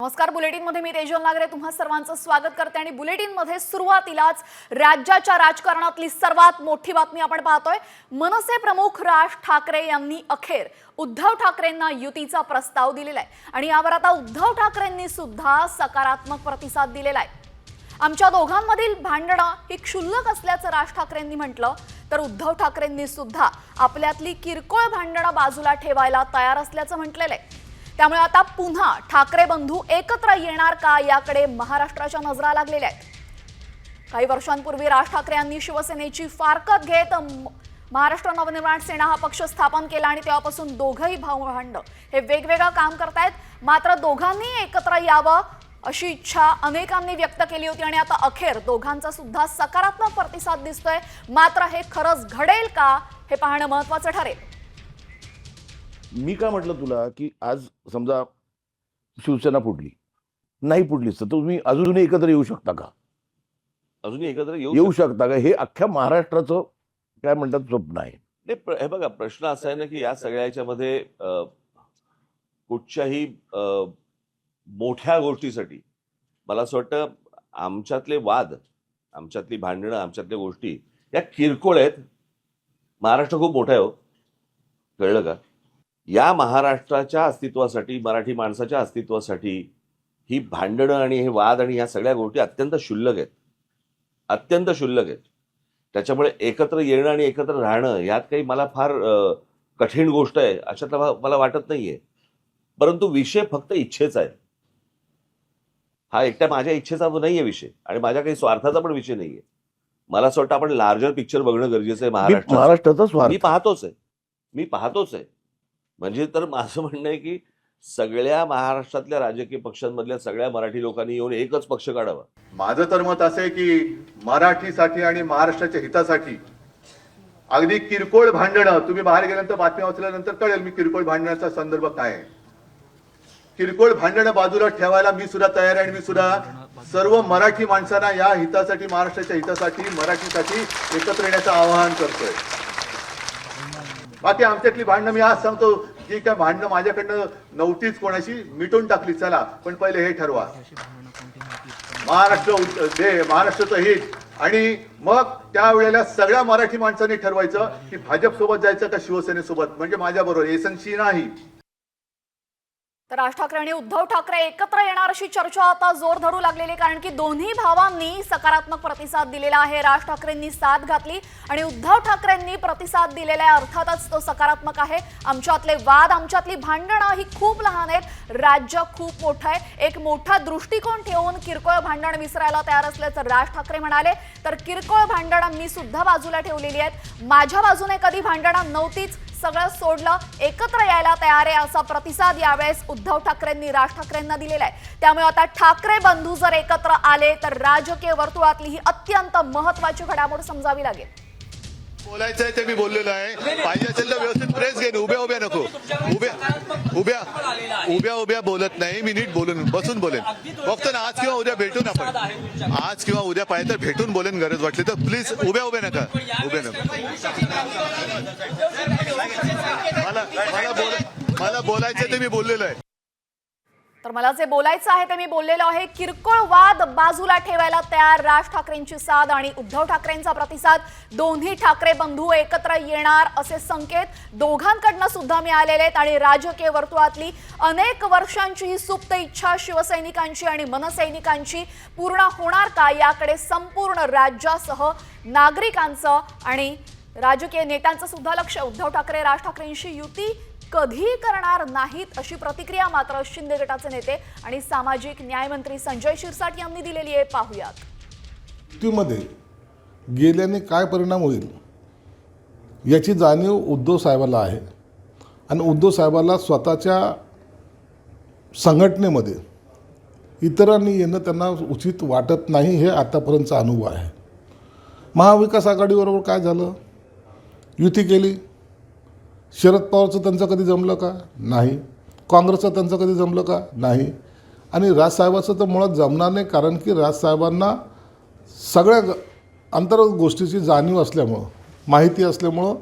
नमस्कार, बुलेटिनमध्ये मी तेजल नागरे तुम्हा सर्वांचं स्वागत करते आणि बुलेटिनमध्ये सुरुवातीलाच राज्याच्या राजकारणातली सर्वात मोठी बातमी आपण पाहतोय। मनसे प्रमुख राज ठाकरे यांनी अखेर उद्धव ठाकरेंना युतीचा प्रस्ताव दिलेला आहे आणि यावर आता उद्धव ठाकरेंनी सुद्धा सकारात्मक प्रतिसाद दिलेला आहे। आमच्या दोघांमधील भांडणं ही क्षुल्लक असल्याचं राज ठाकरेंनी म्हटलं, तर उद्धव ठाकरेंनी सुद्धा आपल्यातली किरकोळ भांडणं बाजूला ठेवायला तयार असल्याचं म्हटलेलं आहे। त्यामुळे आता पुन्हा ठाकरे बंधू एकत्र येणार का याकडे महाराष्ट्राच्या नजरा लागलेल्या आहेत। काही वर्षांपूर्वी राज ठाकरे यांनी शिवसेनेची फारकत घेत महाराष्ट्र नवनिर्माण सेना हा पक्ष स्थापन केला आणि तेव्हापासून दोघंही भाऊ-भांड हे वेगवेगळं काम करतायत। मात्र दोघांनी एकत्र यावं अशी इच्छा अनेकांनी व्यक्त केली होती आणि आता अखेर दोघांचा सुद्धा सकारात्मक प्रतिसाद दिसतोय। मात्र हे खरंच घडेल का हे पाहणं महत्त्वाचं ठरेल। मी काय म्हटलं तुला की आज समजा शिवसेना फुटली नाही, फुटलीच तर तुम्ही अजूनही एकत्र येऊ शकता का? अजूनही एकत्र येऊ शकता का? हे अख्ख्या महाराष्ट्राचं काय म्हणतात स्वप्न आहे। हे बघा, प्रश्न असा आहे ना की या सगळ्या याच्यामध्ये कुठच्याही मोठ्या गोष्टीसाठी मला असं वाटतं आमच्यातले वाद, आमच्यातली भांडणं, आमच्यातल्या गोष्टी या किरकोळ आहेत। महाराष्ट्र खूप मोठा आहे हो, कळलं का? या महाराष्ट्राच्या अस्तित्वासाठी, मराठी माणसाच्या अस्तित्वासाठी ही भांडणं आणि हे वाद आणि ह्या सगळ्या गोष्टी अत्यंत क्षुल्लक आहेत, अत्यंत क्षुल्लक आहेत। त्याच्यामुळे एकत्र येणं आणि एकत्र राहणं यात काही मला फार कठीण गोष्ट आहे अशातला मला वाटत नाहीये। परंतु विषय फक्त इच्छेचा आहे, हा एकट्या माझ्या इच्छेचा नाहीये विषय आणि माझ्या काही स्वार्थाचा पण विषय नाहीये। मला असं वाटतं आपण लार्जर पिक्चर बघणं गरजेचं आहे। महाराष्ट्राचा स्वार्थ मी पाहतोच आहे। म्हणजे तर माझं म्हणणं आहे की सगळ्या महाराष्ट्रातल्या राजकीय पक्षांमधल्या सगळ्या मराठी लोकांनी येऊन एकच पक्ष काढावा। माझं तर मत असं आहे की मराठीसाठी आणि महाराष्ट्राच्या हितासाठी अगदी किरकोळ भांडणं, तुम्ही बाहेर गेल्यानंतर बातमी वाचल्यानंतर कळेल मी किरकोळ भांडणाचा संदर्भ काय आहे। किरकोळ भांडणं बाजूला ठेवायला मी सुद्धा तयार आहे आणि मी सुद्धा सर्व मराठी माणसांना या हितासाठी, महाराष्ट्राच्या हितासाठी, मराठीसाठी एकत्र येण्याचं आवाहन करतोय। बाकी आमच्यातली भांडणं मी आज सांगतो की काय भांडणं माझ्याकडनं नव्हतीच, कोणाशी मिटून टाकली, चला पण पहिले हे ठरवा महाराष्ट्राचं हित आणि मग त्यावेळेला सगळ्या मराठी माणसांनी ठरवायचं की भाजप सोबत जायचं का शिवसेनेसोबत, म्हणजे माझ्या बरोबर एसनशी नाही। तर राज ठाकरे आणि उद्धव ठाकरे एकत्र येणार अशी चर्चा आता जोर धरू लागलेली, कारण की दोन्ही भावांनी सकारात्मक प्रतिसाद दिलेला आहे। राज ठाकरेंनी साथ घातली आणि उद्धव ठाकरेंनी प्रतिसाद दिलेला आहे, अर्थातच तो सकारात्मक आहे। आमच्यातले वाद, आमच्यातली भांडणं ही खूप लहान आहेत, राज्य खूप मोठं आहे। एक मोठा दृष्टिकोन ठेवून किरकोळ भांडण विसरायला तयार असल्याचं राज ठाकरे म्हणाले। तर किरकोळ भांडणं मी सुद्धा बाजूला ठेवलेली आहेत, माझ्या बाजूने कधी भांडणं नव्हतीच, सगळं सोडलं, एकत्र यायला तयार आहे असा प्रतिसाद यावेळेस उद्धव ठाकरेंनी राज ठाकरेंना दिलेला आहे। त्यामुळे आता ठाकरे बंधू जर एकत्र आले तर राजकीय वर्तुळातली ही अत्यंत महत्त्वाची घडामोड समजावी लागेल। बोलायचं आहे ते मी बोललेलो आहे, पाहिजे असेल तर व्यवस्थित प्रेस घेईन, उभ्या उभ्या नको, उभ्या बोलत नाही, मी नीट बोलून बसून बोलेन। फक्त ना आज किंवा उद्या भेटून आपण, आज किंवा उद्या पाहिजे तर भेटून बोलेन, गरज वाटली तर प्लीज उभ्या नका, उभ्या नका। मला बोलायचं ते मी बोललेलो आहे। तर मला जे बोलायचं आहे ते मी बोललेलो आहे। किरकोळ वाद बाजूला ठेवायला तयार राज ठाकरेंची साथ आणि उद्धव ठाकरेंचा प्रतिसाद, दोन्ही ठाकरे बंधू एकत्र येणार असे संकेत दोघांकडनं सुद्धा मिळालेले आहेत आणि राजकीय वर्तुळातली अनेक वर्षांची ही सुप्त इच्छा शिवसैनिकांची आणि मनसैनिकांची पूर्ण होणार का याकडे संपूर्ण राज्यासह नागरिकांचं आणि राजकीय नेत्यांचं सुद्धा लक्ष। उद्धव ठाकरे राज ठाकरेंशी युती कधी करणार नाहीत अशी प्रतिक्रिया मात्र शिंदे गटाचे नेते आणि सामाजिक न्याय मंत्री संजय शिरसाट यांनी दिलेली आहे, पाहूयात। युतीमध्ये गेल्याने काय परिणाम होईल याची जाणीव उद्धव साहेबांना आहे आणि उद्धव साहेबांना स्वतःच्या संघटनेमध्ये इतरांनी येणं त्यांना उचित वाटत नाही, हे आतापर्यंतचा अनुभव आहे। महाविकास आघाडीबरोबर काय झालं, युती केली, शरद पवारचं त्यांचं कधी जमलं का? नाही। काँग्रेसचं त्यांचं कधी जमलं का? नाही। आणि राजसाहेबाचं तर मुळात जमणार नाही, कारण की राजसाहेबांना सगळ्या अंतर्गत गोष्टीची जाणीव असल्यामुळं, माहिती असल्यामुळं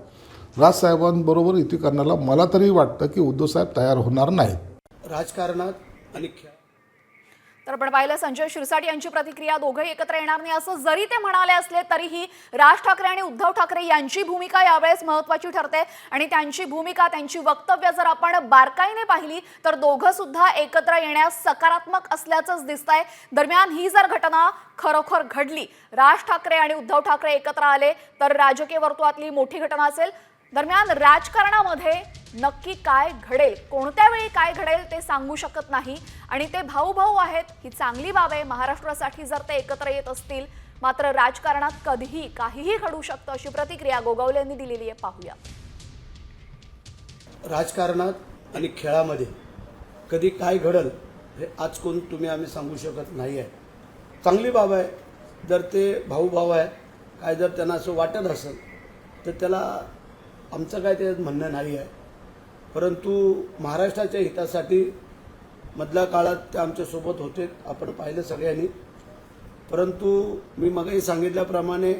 राजसाहेबांबरोबर युती करण्याला मला तरी वाटतं की उद्धव साहेब तयार होणार नाहीत। राजकारणात आणि तर आपण पाहिलं संजय शिरसाट यांची प्रतिक्रिया, दोघंही एकत्र येणार नाही असं जरी ते म्हणाले असले तरीही राज ठाकरे आणि उद्धव ठाकरे यांची भूमिका यावेळेस महत्त्वाची ठरते आणि त्यांची भूमिका, त्यांची वक्तव्य जर आपण बारकाईने पाहिली तर दोघं सुद्धा एकत्र येण्यास सकारात्मक असल्याचंच दिसतंय. दरम्यान ही जर घटना खरोखर घडली, राज ठाकरे आणि उद्धव ठाकरे एकत्र आले तर राजकीय वर्तुळातली मोठी घटना असेल. दरम्यान राजकारणामध्ये नक्की काय घडेल, कोणत्या वेळी काय घडेल ते सांगू शकत नाही आणि ते भाऊ भाऊ आहेत ही चांगली बाब आहे महाराष्ट्रासाठी जर ते एकत्र येत असतील. मात्र राजकारणात कधीही काहीही घडू शकतं अशी प्रतिक्रिया गोगावले यांनी दिलेली आहे. पाहूया. राजकारणात आणि खेळामध्ये कधी काय घडल हे आज कोण तुम्ही आम्ही सांगू शकत नाही आहे. चांगली बाब आहे. जर ते भाऊ भाऊ आहे, काय जर त्यांना असं वाटत असेल तर त्याला आमचं काय ते म्हणणं नाही आहे. परंतु महाराष्ट्राच्या हितासाठी मधल्या काळात ते आमच्यासोबत होते, आपण पाहिलं सगळ्यांनी. परंतु मी मगाही सांगितल्याप्रमाणे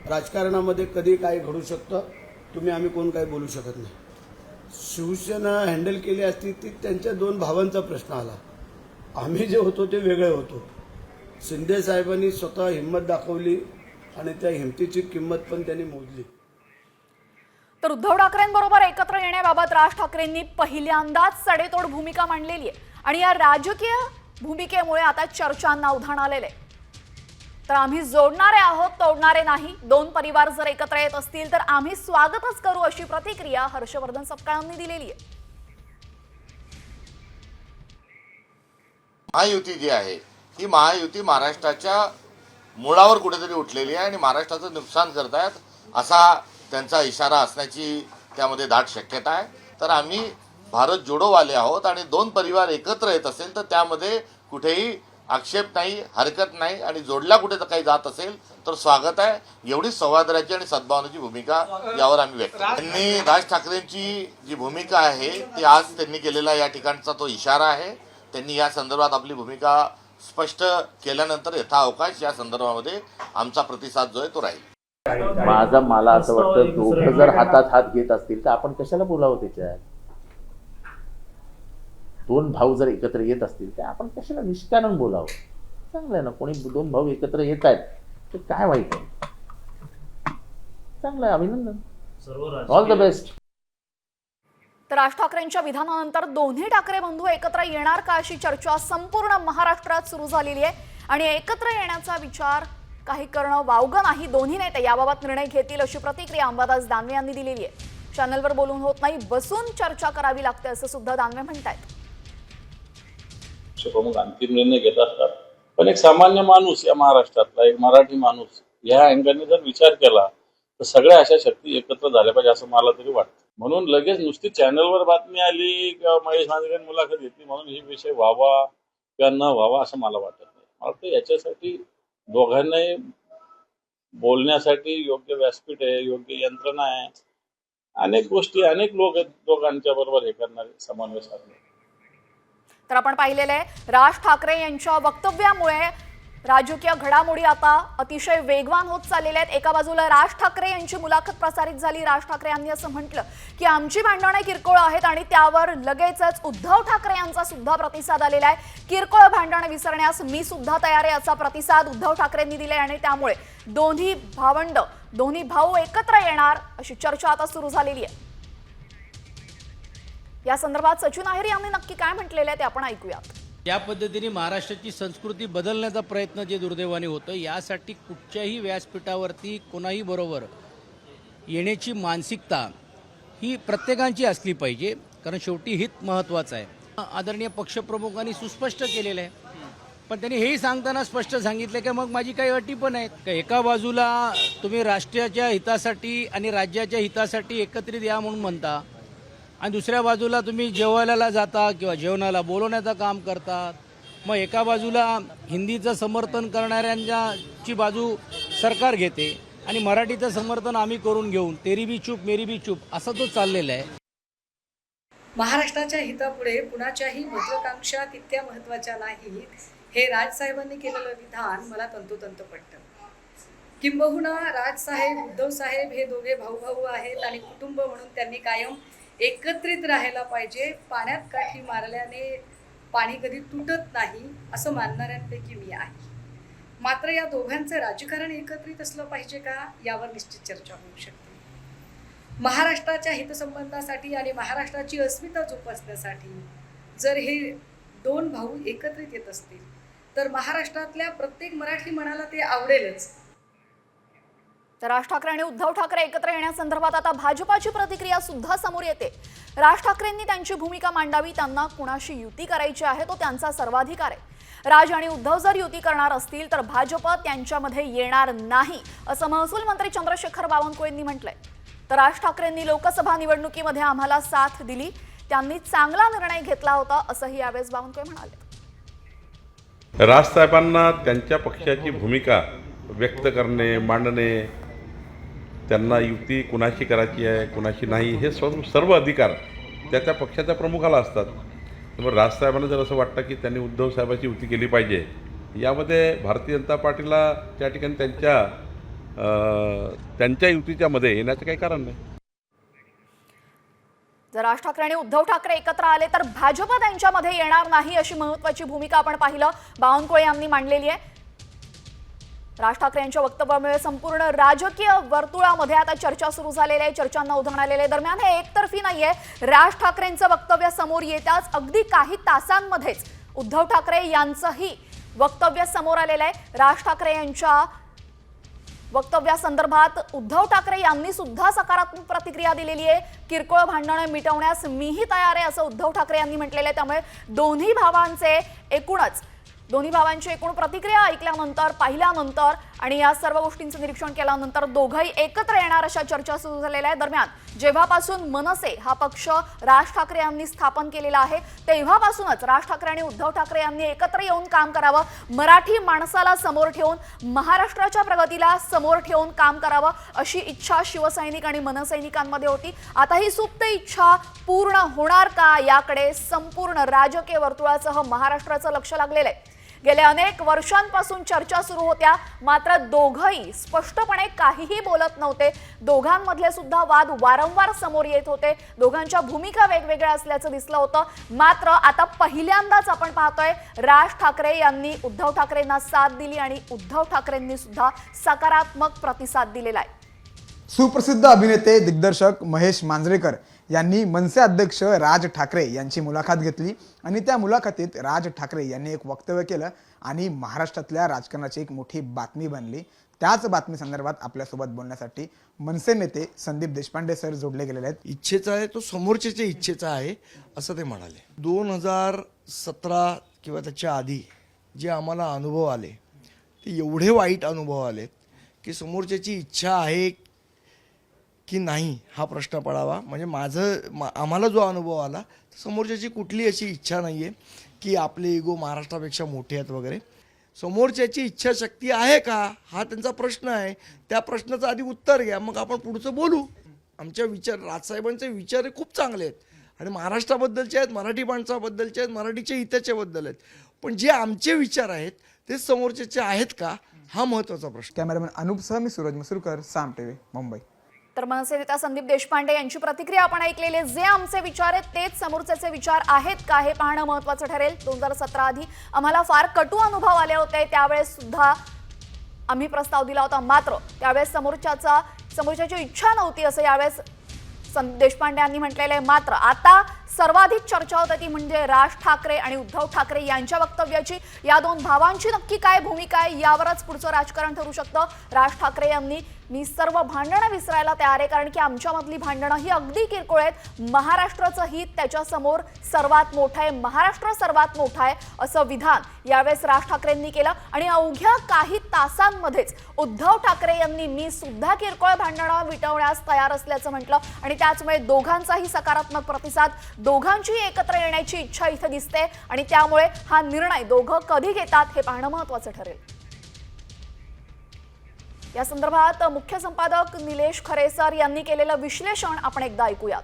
राजकारणामध्ये कधी काय घडू शकतं, तुम्ही आम्ही कोण काही बोलू शकत नाही. शिवसेना हँडल केली असती ती त्यांच्या दोन भावांचा प्रश्न आला. आम्ही जे होतो ते वेगळे होतो. शिंदे साहेबांनी स्वतः हिंमत दाखवली आणि त्या हिमतीची किंमत पण त्यांनी मोजली. तर उद्धव ठाकरेंबरोबर एकत्र येण्याबाबत राज ठाकरेंनी पहिल्यांदाच सडेतोड भूमिका मांडलेली आहे आणि या राजकीय भूमिकेमुळे आता चर्चांना उधाण आलेले. तर आम्ही जोडणारे आहोत, तोडणारे नाही. दोन परिवार जर एकत्र येत असतील तर आम्ही स्वागतच करू अशी प्रतिक्रिया हर्षवर्धन सपकाळांनी दिलेली आहे. महायुती जी आहे ही महायुती महाराष्ट्राच्या मुळावर कुठेतरी उठलेली आहे आणि महाराष्ट्राचं नुकसान करतायत असा त्यांचा इशारा असण्याची त्यामध्ये दाट शक्यता आहे. तर आम्ही भारत जोडोवाले आहोत आणि दोन परिवार एकत्र येत असेल तर त्यामध्ये कुठेही आक्षेप नाही, हरकत नाही आणि जोडल्या कुठे काही जात असेल तर स्वागत आहे. एवढी सौहार्दाची आणि सद्भावनेची भूमिका यावर आम्ही व्यक्त करतो. त्यांनी राज ठाकरेंची जी भूमिका आहे ती आज त्यांनी केलेला या ठिकाणचा तो इशारा आहे. त्यांनी या संदर्भात आपली भूमिका स्पष्ट केल्यानंतर यथाअवकाश या संदर्भामध्ये आमचा प्रतिसाद जो आहे तो राहील. मला असं वाटतं दोघं जर हातात हात घेत असतील तर आपण कशाला बोलावं त्याच्यात. दोन भाऊ जर एकत्र येत असतील तर आपण कशाला निष्कारण बोलावं. चांगलं आहे ना, कोणी दोन भाऊ एकत्र येत आहेत तर काय वाईट आहे. चांगलं आहे, अभिनंदन, ऑल द बेस्ट. तर राज ठाकरेंच्या विधानानंतर दोन्ही ठाकरे बंधू एकत्र येणार का अशी चर्चा संपूर्ण महाराष्ट्रात सुरू झालेली आहे आणि एकत्र येण्याचा विचार काही करणं वावगं नाही. दोन्ही नेते याबाबत निर्णय घेतील अशी प्रतिक्रिया अंबादास दानवे यांनी दिलेली आहे. चॅनलवर बोलून होत नाही, बसून चर्चा करावी लागते असं सुद्धा दानवे म्हणतायत. प्रमुख अंतिम निर्णय घेत असतात, पण एक सामान्य माणूस या महाराष्ट्रातला एक मराठी माणूस या अँगलने जर विचार केला तर सगळ्या अशा शक्ती एकत्र झाल्या पाहिजे असं मला तरी वाटतं. म्हणून लगेच नुसती चॅनलवर बातमी आली किंवा महेश मांजरेंनी मुलाखत घेतली म्हणून ही विषय व्हावा किंवा न व्हावा असं मला वाटत नाही. मला वाटतं याच्यासाठी दोघांनाही बोलण्यासाठी योग्य व्यासपीठ आहे, योग्य यंत्रणा आहे, अनेक गोष्टी, अनेक लोक दोघांच्या बरोबर हे करणारे, समन्वय साधणारे. तर आपण पाहिलेलं आहे राज ठाकरे यांच्या वक्तव्यामुळे राजकीय घडामोडी आता अतिशय वेगवान होत चाललेल्या आहेत. एका बाजूला राज ठाकरे यांची मुलाखत प्रसारित झाली. राज ठाकरे यांनी असं म्हटलं की आमची भांडणं किरकोळ आहेत आणि त्यावर लगेचच उद्धव ठाकरे यांचा सुद्धा प्रतिसाद आलेला आहे. किरकोळ भांडणं विसरण्यास मी सुद्धा तयार आहे असा प्रतिसाद उद्धव ठाकरेंनी दिलाय आणि त्यामुळे दोन्ही भाऊ एकत्र येणार अशी चर्चा आता सुरू झालेली आहे. या संदर्भात सचिन आहेर यांनी नक्की काय म्हटलेलं आहे ते आपण ऐकूयात. या पद्धतीने महाराष्ट्राची संस्कृती बदलण्याचा प्रयत्न जे दुर्दैवाने होतं, यासाठी कुठच्याही व्यासपीठावरती कोणाही बरोबर येण्याची मानसिकता ही प्रत्येकाची असली पाहिजे, कारण शेवटी हित महत्त्वाचं आहे. आदरणीय पक्षप्रमुखांनी सुस्पष्ट केलेलं आहे, पण त्यांनी हेही सांगताना स्पष्ट सांगितलं की मग माझी काही अटी पण आहेत. का एका बाजूला तुम्ही राष्ट्राच्या हितासाठी आणि राज्याच्या हितासाठी एकत्रित या म्हणून म्हणता आणि दुसऱ्या बाजूला तुम्ही जेवायला जाता किंवा जेवणाला बोलवण्याचं काम करतात. मग एका बाजूला हिंदीचं समर्थन करणाऱ्यांची बाजू सरकार घेते आणि मराठीचं समर्थन आम्ही करून घेऊन तेरी बी चूप मेरी बी चूप असा तो चाललेला आहे. महाराष्ट्राच्या हितापुढे कुणाच्याही महत्वाकांक्षा तितक्या महत्त्वाच्या नाहीत हे राजसाहेबांनी केलेलं विधान मला तंतोतंत पटतं. किंबहुना राजसाहेब उद्धवसाहेब हे दोघे भाऊ आहेत आणि कुटुंब म्हणून त्यांनी कायम एकत्रित राहायला पाहिजे. पाण्यात काठी मारल्याने पाणी कधी तुटत नाही असं मानणाऱ्यांपैकी मी आहे. मात्र या दोघांचं राजकारण एकत्रित असलं पाहिजे का, यावर निश्चित चर्चा होऊ शकते. महाराष्ट्राच्या हितसंबंधासाठी आणि महाराष्ट्राची अस्मिता जोपासण्यासाठी जर हे दोन भाऊ एकत्रित येत असतील तर महाराष्ट्रातल्या प्रत्येक मराठी मनाला ते आवडेलच. तर राज ठाकरे आणि उद्धव ठाकरे एकत्र येण्यासंदर्भात आता भाजपाची प्रतिक्रिया सुद्धा समोर येते. राज ठाकरेंनी त्यांची भूमिका मांडावी, त्यांना कुणाशी युती करायची आहे तो त्यांचा सर्वाधिकार आहे. राज आणि उद्धव जर युती करणार असतील तर भाजप त्यांच्यामध्ये येणार नाही असं महसूल मंत्री चंद्रशेखर बावनकुळेंनी म्हटलंय. तर राज ठाकरेंनी लोकसभा निवडणुकीमध्ये आम्हाला साथ दिली, त्यांनी चांगला निर्णय घेतला होता असंही यावेळेस बावनकुळे म्हणाले. राजसाहेबांना त्यांच्या पक्षाची भूमिका व्यक्त करणे, मांडणे, त्यांना युती कुणाशी करायची आहे कुणाशी नाही हे सर्व अधिकार त्या पक्षाच्या प्रमुखाला असतात. त्यामुळे राजसाहेबांना जर असं वाटतं की त्यांनी उद्धव साहेबांची युती केली पाहिजे, यामध्ये भारतीय जनता पार्टीला त्या ठिकाणी त्यांच्या युतीच्या मध्ये येण्याचं काही कारण नाही. जर राज ठाकरे आणि उद्धव ठाकरे एकत्र आले तर भाजप त्यांच्यामध्ये येणार नाही अशी महत्त्वाची भूमिका आपण पाहिलं बावनकुळे यांनी मांडलेली आहे. राज ठाकरे यांच्या वक्तव्यामुळे संपूर्ण राजकीय वर्तुळामध्ये आता चर्चा सुरू झालेली आहे, चर्चांना उधाण आलेले. दरम्यान हे एकतर्फी नाहीये. राज ठाकरेंचं वक्तव्य समोर येताच अगदी काही तासांमध्येच उद्धव ठाकरे यांचंही वक्तव्य समोर आलेलं आहे. राज ठाकरे यांच्या वक्तव्यासंदर्भात उद्धव ठाकरे यांनी सुद्धा सकारात्मक प्रतिक्रिया दिलेली आहे. किरकोळ भांडणं मिटवण्यास मीही तयार आहे असं उद्धव ठाकरे यांनी म्हटलेलं आहे. त्यामुळे दोन्ही भावांची एकूण प्रतिक्रिया ऐकल्यानंतर, पाहिल्यानंतर आणि या सर्व गोष्टींचं निरीक्षण केल्यानंतर दोघंही एकत्र येणार अशा चर्चा सुरू झालेल्या आहे. दरम्यान जेव्हापासून मनसे हा पक्ष राज ठाकरे यांनी स्थापन केलेला आहे तेव्हापासूनच राज ठाकरे आणि उद्धव ठाकरे यांनी एकत्र येऊन काम करावं, मराठी माणसाला समोर ठेवून, महाराष्ट्राच्या प्रगतीला समोर ठेवून काम करावं अशी इच्छा शिवसैनिक आणि मनसैनिकांमध्ये होती. आता ही सुप्त इच्छा पूर्ण होणार का, याकडे संपूर्ण राजकीय वर्तुळासह महाराष्ट्राचं लक्ष लागलेलं आहे. गेल्या अनेक वर्षांपासून चर्चा सुरू होत्या, मात्र दोघंही स्पष्टपणे काहीही बोलत नव्हते. दोघांमधले सुद्धा वाद वारंवार समोर येत होते. दोघांच्या भूमिका वेगवेगळ्या असल्याचं दिसलं होतं. मात्र आता पहिल्यांदाच आपण पाहतोय राज ठाकरे यांनी उद्धव ठाकरेंना साथ दिली आणि उद्धव ठाकरेंनी सुद्धा सकारात्मक प्रतिसाद दिलेला आहे. सुप्रसिद्ध अभिनेते दिग्दर्शक महेश मांजरेकर यांनी मनसे अध्यक्ष राज ठाकरे यांची मुलाखत घेतली आणि त्या मुलाखतीत राज ठाकरे यांनी एक वक्तव्य केलं आणि महाराष्ट्रातल्या राजकारणाची एक मोठी बातमी बनली. त्याच बातमी संदर्भात आपल्यासोबत बोलण्यासाठी मनसे नेते संदीप देशपांडे सर जोडले गेलेले आहेत. इच्छेचा आहे तो समोरच्याच्या इच्छेचा आहे असं ते म्हणाले. 2017 किंवा त्याच्या आधी जे आम्हाला अनुभव आले ते एवढे वाईट अनुभव आले की समोरच्याची इच्छा आहे की नाही हा प्रश्न पडावा. म्हणजे आम्हाला जो अनुभव आला समोरच्याची कुठली अशी इच्छा नाही आहे की आपले इगो महाराष्ट्रापेक्षा मोठे आहेत वगैरे. समोरच्याची इच्छाशक्ती आहे का हा त्यांचा प्रश्न आहे. त्या प्रश्नाचं आधी उत्तर घ्या, मग आपण पुढचं बोलू. आमच्या राजसाहेबांचे विचार खूप चांगले आहेत आणि महाराष्ट्राबद्दलचे आहेत, मराठी माणसाबद्दलचे आहेत, मराठीच्या हिताच्या बद्दल आहेत. पण जे आमचे विचार आहेत ते समोरच्याचे आहेत का हा महत्त्वाचा प्रश्न. कॅमेरामॅन अनुपसह मी सूरज मसूरकर, साम टीव्ही, मुंबई. तर मनसे नेता संदीप देशपांडे यांची प्रतिक्रिया आपण ऐकलेली. जे आमचे विचार आहेत तेच समोरचे विचार आहेत का हे पाहणं महत्त्वाचं ठरेल. 2017 आधी आम्हाला फार कटू अनुभव आले होते, त्यावेळेस सुद्धा आम्ही प्रस्ताव दिला होता, मात्र त्यावेळेस समोरच्याची इच्छा नव्हती असं यावेळेस संदीप देशपांडे यांनी म्हटलेलं आहे. मात्र आता सर्वाधिक चर्चा होते ती म्हणजे राज ठाकरे आणि उद्धव ठाकरे यांच्या वक्तव्याची. या दोन भावांची नक्की काय भूमिका आहे यावरच पुढचं राजकारण ठरू शकतं. राज ठाकरे यांनी मी सर्व भांडणं विसरायला तयार आहे, कारण की आमच्यामधली भांडणं ही अगदी किरकोळ आहेत. महाराष्ट्राचं हित त्याच्यासमोर सर्वात मोठं आहे, महाराष्ट्र सर्वात मोठा आहे असं विधान यावेळेस राज ठाकरेंनी केलं. आणि अवघ्या काही तासांमध्येच उद्धव ठाकरे यांनी मी सुद्धा किरकोळ भांडणं मिटवण्यास तयार असल्याचं म्हटलं आणि त्याचमुळे दोघांचाही सकारात्मक प्रतिसाद, दोघांची एकत्र येण्याची इच्छा इथे दिसते आणि त्यामुळे हा निर्णय दोघं कधी घेतात हे पाहणं महत्त्वाचं ठरेल. या संदर्भात मुख्य संपादक निलेश खरेसर यांनी केलेलं विश्लेषण आपण एकदा ऐकूयात.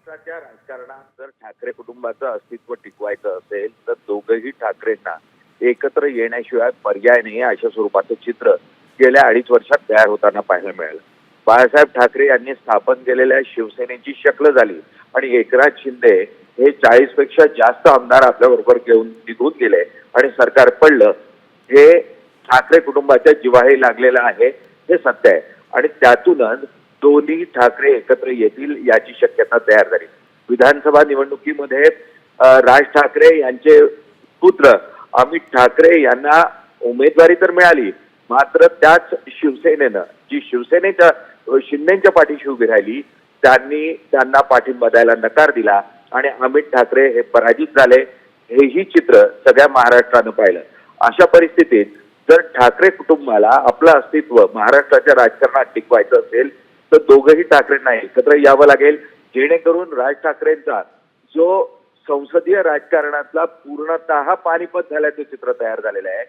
राजकारणात जर ठाकरे कुटुंबाचं अस्तित्व टिकवायचं असेल तर दोघंही ठाकरेंना एकत्र येण्याशिवाय पर्याय नाही अशा स्वरूपाचं चित्र गेल्या 2.5 वर्षात तयार होताना पाहायला मिळालं. बाळासाहेब ठाकरे यांनी स्थापन केलेल्या शिवसेनेची शक्ल झाली आणि एकनाथ शिंदे हे 40 पेक्षा जास्त आमदार आपल्या बरोबर घेऊन निघून गेले आणि सरकार पडलं, हे ठाकरे कुटुंबाच्या जिव्हाळी लागलेलं आहे, हे सत्य आहे. आणि त्यातूनच दोन्ही ठाकरे एकत्र येतील याची शक्यता तयार झाली. विधानसभा निवडणुकीमध्ये राज ठाकरे यांचे पुत्र अमित ठाकरे यांना उमेदवारी तर मिळाली, मात्र त्याच शिवसेनेनं, जी शिवसेनेच्या शिंदेच्या पाठीशी उभी राहिली, त्यांना पाठिंबा द्यायला नकार दिला आणि अमित ठाकरे हे पराजित झाले. हेही चित्र सगळ्या महाराष्ट्रानं पाहिलं. अशा परिस्थितीत जर ठाकरे कुटुंबाला आपलं अस्तित्व महाराष्ट्राच्या राजकारणात टिकवायचं असेल तर दोघंही ठाकरेंना एकत्र यावं लागेल, जेणेकरून राज ठाकरेंचा जो संसदीय राजकारणातला पूर्णतः पानिपत झाल्याचं चित्र तयार झालेलं आहे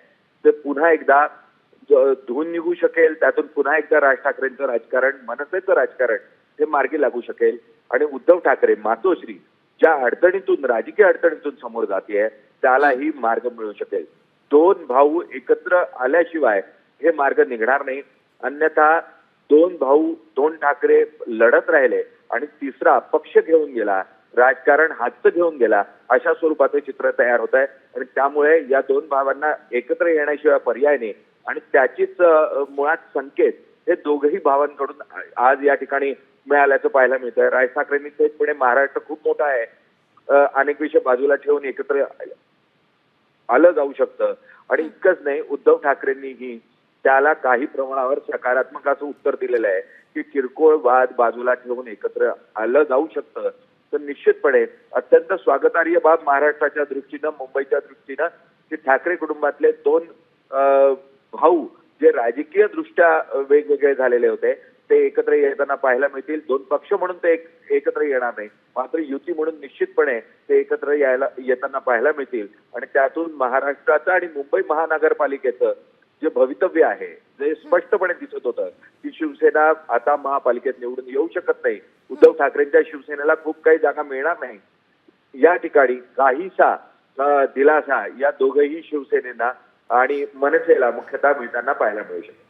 ते पुन्हा एकदा धुवून निघू शकेल. त्यातून पुन्हा एकदा राज ठाकरेंचं राजकारण, मनसेचं राजकारण हे मार्गी लागू शकेल आणि उद्धव ठाकरे मातोश्री ज्या अडचणीतून, राजकीय अडचणीतून समोर जाते त्यालाही मार्ग मिळू शकेल. दोन भाऊ एकत्र आल्याशिवाय हे मार्ग निघणार नाही. अन्यथा दोन भाऊ, दोन ठाकरे लढत राहिले आणि तिसरा पक्ष घेऊन गेला, राजकारण हातचं घेऊन गेला, अशा स्वरूपाचं चित्र तयार होत आहे. आणि त्यामुळे या दोन भावांना एकत्र येण्याशिवाय पर्याय नाही. आणि त्याचीच मुळात संकेत हे दोघही भावांकडून आज या ठिकाणी मिळाल्याचं पाहायला मिळतंय. राज ठाकरेंनी थेटपणे महाराष्ट्र खूप मोठा आहे, अनेक विषय बाजूला ठेवून एकत्र आलं जाऊ शकतं. आणि इतकंच नाही, उद्धव ठाकरेंनीही त्याला काही प्रमाणावर सकारात्मक असं उत्तर दिलेलं आहे की किरकोळ वाद बाजूला ठेवून एकत्र आलं जाऊ शकतं. तर निश्चितपणे अत्यंत स्वागतार्ह बाब महाराष्ट्राच्या दृष्टीनं, मुंबईच्या दृष्टीनं की ठाकरे कुटुंबातले दोन भाऊ जे राजकीय दृष्ट्या वेगवेगळे झालेले होते ते एकत्र येताना पाहायला मिळतील. दोन पक्ष म्हणून ते एकत्र येणार नाही, मात्र युती म्हणून निश्चितपणे ते एकत्र येताना पाहायला मिळतील. आणि त्यातून महाराष्ट्राचं आणि मुंबई महानगरपालिकेचं जे भवितव्य आहे, जे स्पष्टपणे दिसत होतं की शिवसेना आता महापालिकेत निवडून येऊ शकत नाही, उद्धव ठाकरेंच्या शिवसेनेला खूप काही जागा मिळणार नाही, या ठिकाणी काहीसा दिलासा या दोघंही शिवसेनेला आणि मनसेला मुख्यतः मिळताना पाहायला मिळू शकतो.